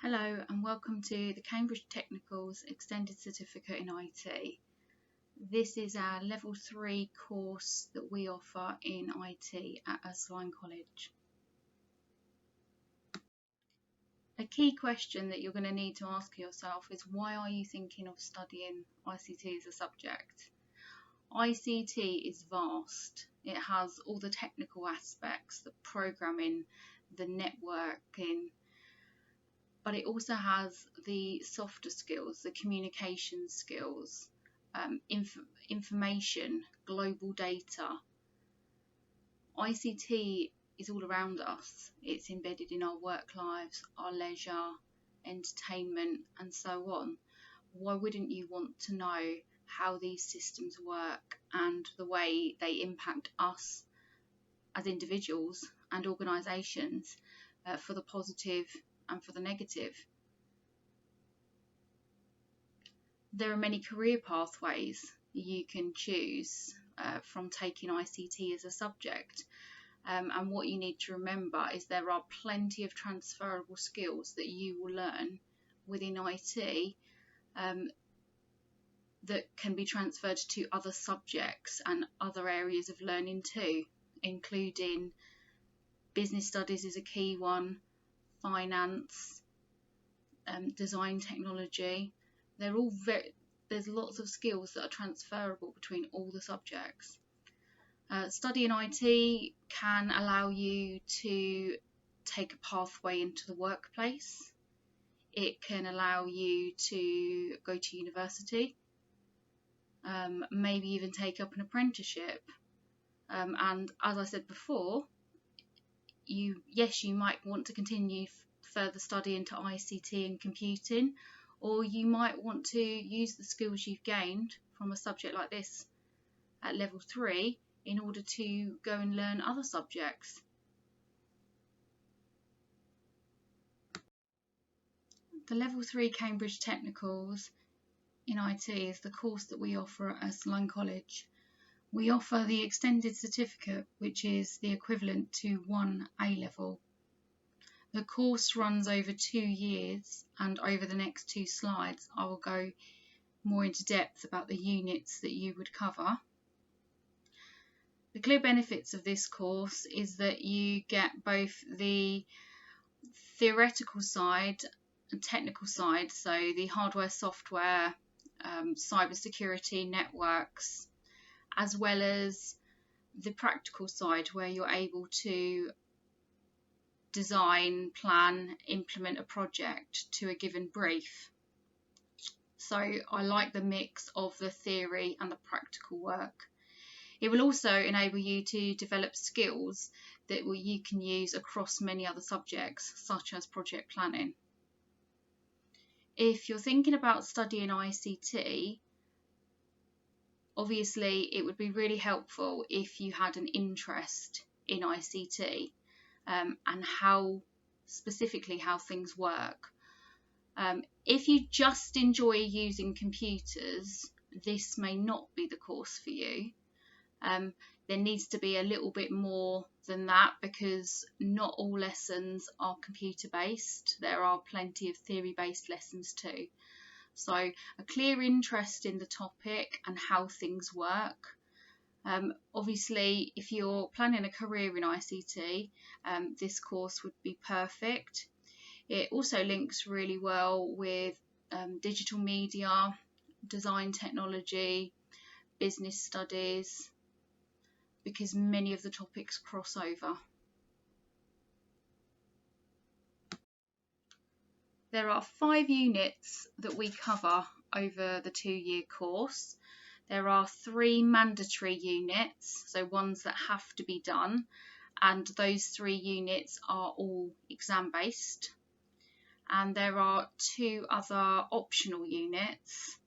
Hello and welcome to the Cambridge Technicals Extended Certificate in IT. This is our Level 3 course that we offer in IT at Ursuline College. A key question that you're going to need to ask yourself is, why are you thinking of studying ICT as a subject? ICT is vast. It has all the technical aspects, the programming, the networking, but it also has the softer skills, the communication skills, information, global data. ICT is all around us. It's embedded in our work lives, our leisure, entertainment, and so on. Why wouldn't you want to know how these systems work and the way they impact us as individuals and organisations for the positive and for the negative? There are many career pathways you can choose from taking ICT as a subject, and what you need to remember is there are plenty of transferable skills that you will learn within IT that can be transferred to other subjects and other areas of learning too, including business studies is a key one, finance, design technology. They're all there's lots of skills that are transferable between all the subjects. Studying IT can allow you to take a pathway into the workplace. It can allow you to go to university, maybe even take up an apprenticeship. And as I said before, you might want to continue further study into ICT and computing, or you might want to use the skills you've gained from a subject like this at level 3 in order to go and learn other subjects. The level 3 Cambridge Technicals in IT is the course that we offer at Ursuline College. We offer the extended certificate, which is the equivalent to 1 A-level. The course runs over 2 years, and over the next 2 slides I will go more into depth about the units that you would cover. The clear benefits of this course is that you get both the theoretical side and technical side, so the hardware, software, cybersecurity, networks, as well as the practical side where you're able to design, plan, implement a project to a given brief. So I like the mix of the theory and the practical work. It will also enable you to develop skills that you can use across many other subjects, such as project planning. If you're thinking about studying ICT, obviously it would be really helpful if you had an interest in ICT and how things work. If you just enjoy using computers, this may not be the course for you. There needs to be a little bit more than that, because not all lessons are computer based. There are plenty of theory based lessons too. So a clear interest in the topic and how things work. Obviously, if you're planning a career in ICT, this course would be perfect. It also links really well with digital media, design technology, business studies, because many of the topics cross over. There are 5 units that we cover over the 2-year course. There are 3 mandatory units, so ones that have to be done, and those 3 units are all exam based. And there are 2 other optional units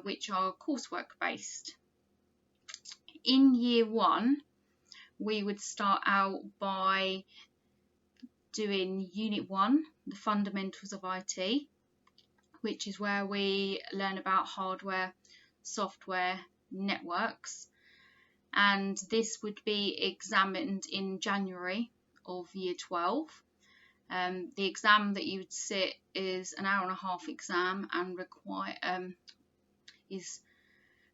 which are coursework based. In year 1, we would start out by doing Unit 1, the fundamentals of IT, which is where we learn about hardware, software, networks, and this would be examined in January of year 12. The exam that you would sit is an hour and a half exam and is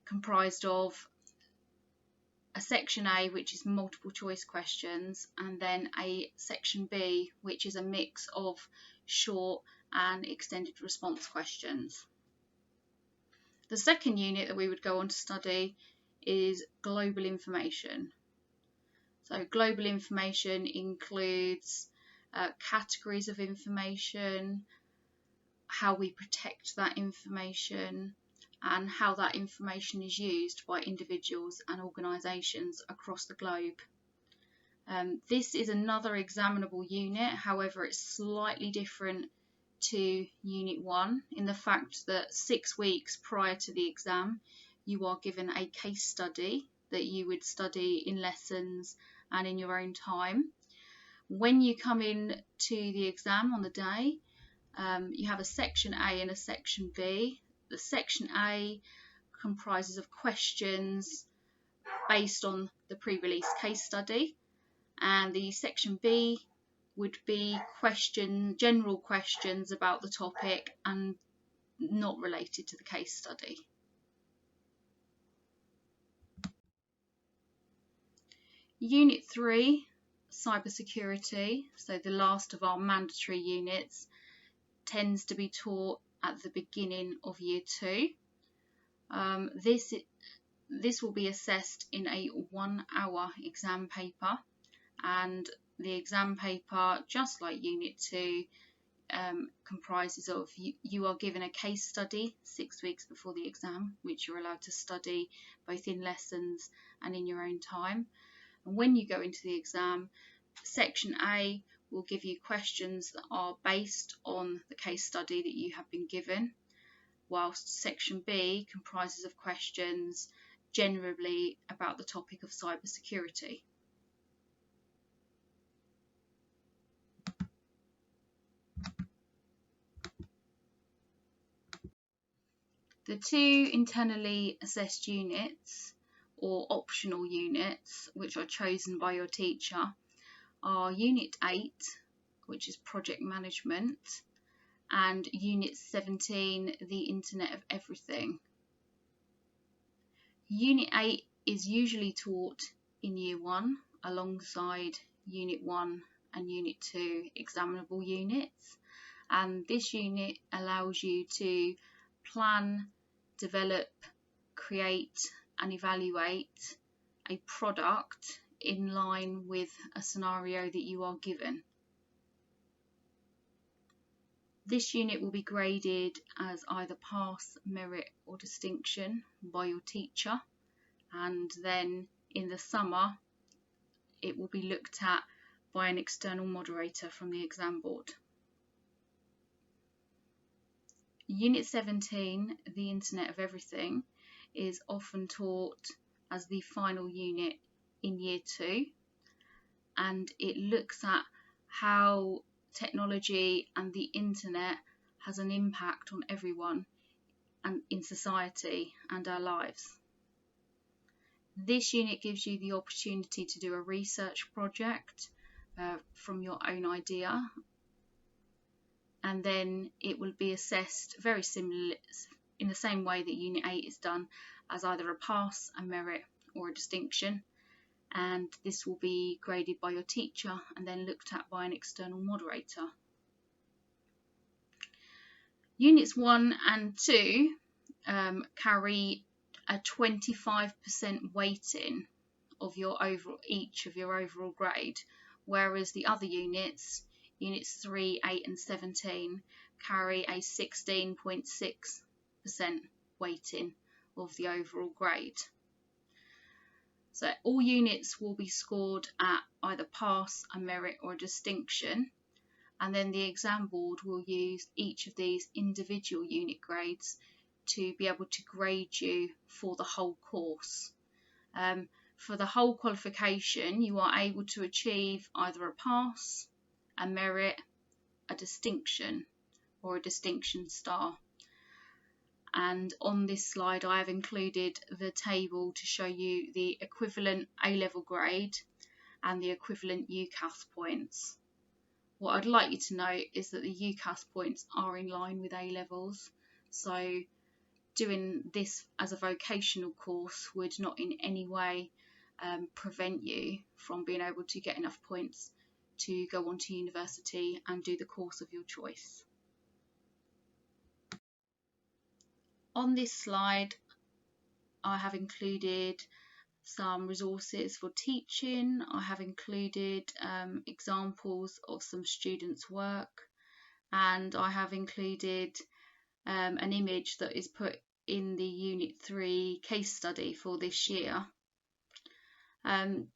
comprised of a section A, which is multiple choice questions, and then a section B, which is a mix of short and extended response questions. The second unit that we would go on to study is global information. So global information includes categories of information, how we protect that information, and how that information is used by individuals and organisations across the globe. This is another examinable unit, however it's slightly different to Unit 1 in the fact that 6 weeks prior to the exam you are given a case study that you would study in lessons and in your own time. When you come in to the exam on the day, you have a section A and a section B. The section A comprises of questions based on the pre-release case study, and the section B would be general questions about the topic and not related to the case study. Unit 3, cybersecurity, so the last of our mandatory units, tends to be taught at the beginning of Year 2. This will be assessed in a 1-hour exam paper, and the exam paper, just like Unit 2, comprises of you are given a case study 6 weeks before the exam, which you're allowed to study both in lessons and in your own time. And when you go into the exam, section A will give you questions that are based on the case study that you have been given, whilst section B comprises of questions generally about the topic of cybersecurity. The two internally assessed units, or optional units, which are chosen by your teacher, are Unit 8, which is Project Management, and Unit 17, the Internet of Everything. Unit 8 is usually taught in Year 1 alongside Unit 1 and Unit 2 examinable units, and this unit allows you to plan, develop, create and evaluate a product in line with a scenario that you are given. This unit will be graded as either pass, merit or distinction by your teacher, and then in the summer it will be looked at by an external moderator from the exam board. Unit 17, the Internet of Everything, is often taught as the final unit in Year 2, and it looks at how technology and the internet has an impact on everyone and in society and our lives. This unit gives you the opportunity to do a research project from your own idea, and then it will be assessed very similar in the same way that Unit 8 is done, as either a pass, a merit or a distinction, and this will be graded by your teacher and then looked at by an external moderator. Units 1 and 2 carry a 25% weighting of each of your overall grade, whereas the other units, Units 3, 8 and 17, carry a 16.6% weighting of the overall grade. So all units will be scored at either pass, a merit or a distinction, and then the exam board will use each of these individual unit grades to be able to grade you for the whole course. For the whole qualification, you are able to achieve either a pass, a merit, a distinction or a distinction star. And on this slide I have included the table to show you the equivalent A-level grade and the equivalent UCAS points. what I'd like you to note is that the UCAS points are in line with A levels, so doing this as a vocational course would not in any way prevent you from being able to get enough points to go on to university and do the course of your choice. On this slide, I have included some resources for teaching. I have included examples of some students' work, and I have included an image that is put in the Unit 3 case study for this year.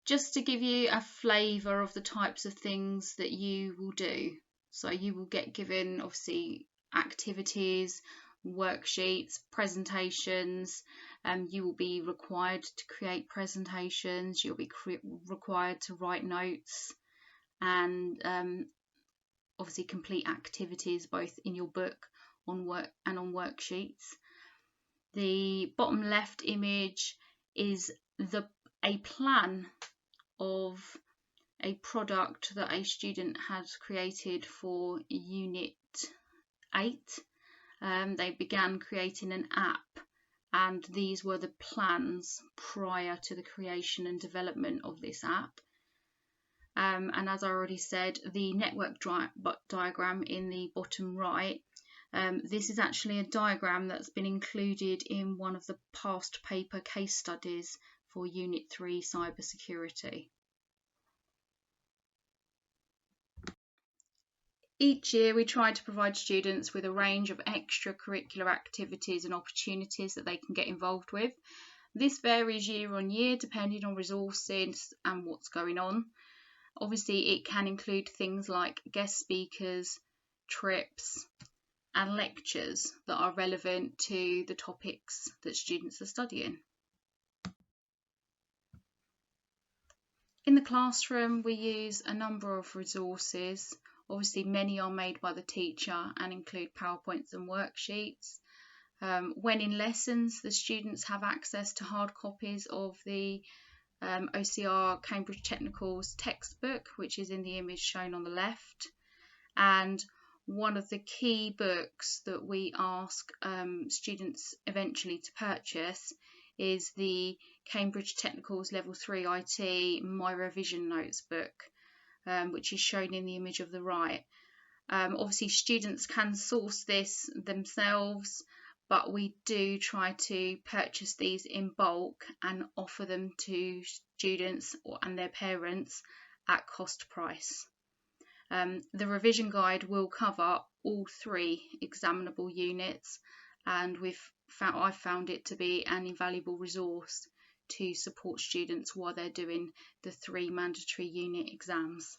Just to give you a flavour of the types of things that you will do. So you will get given obviously activities, worksheets, presentations. You will be required to create presentations, you'll be required to write notes, and obviously complete activities both in your book on work and on worksheets. The bottom left image is a plan of a product that a student has created for Unit 8. They began creating an app, and these were the plans prior to the creation and development of this app. And as I already said, the network diagram in the bottom right, this is actually a diagram that's been included in one of the past paper case studies for Unit 3 Cybersecurity. Each year we try to provide students with a range of extracurricular activities and opportunities that they can get involved with. This varies year on year depending on resources and what's going on. Obviously it can include things like guest speakers, trips and lectures that are relevant to the topics that students are studying. In the classroom we use a number of resources. Obviously many are made by the teacher and include PowerPoints and worksheets. When in lessons, the students have access to hard copies of the OCR Cambridge Technicals textbook, which is in the image shown on the left. And one of the key books that we ask students eventually to purchase is the Cambridge Technicals Level 3 IT My Revision Notes book, which is shown in the image of the right. Obviously students can source this themselves, but we do try to purchase these in bulk and offer them to students and their parents at cost price. The revision guide will cover all 3 examinable units, and I've found it to be an invaluable resource to support students while they're doing the 3 mandatory unit exams.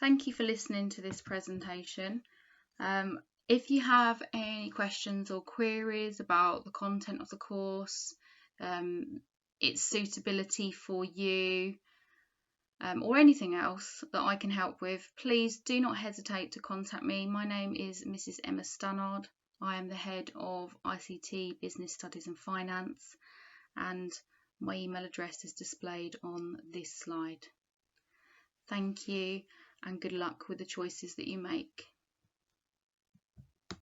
Thank you for listening to this presentation. If you have any questions or queries about the content of the course, its suitability for you, or anything else that I can help with, please do not hesitate to contact me. My name is Mrs. Emma Stannard. I am the head of ICT, Business Studies and Finance, and my email address is displayed on this slide. Thank you and good luck with the choices that you make.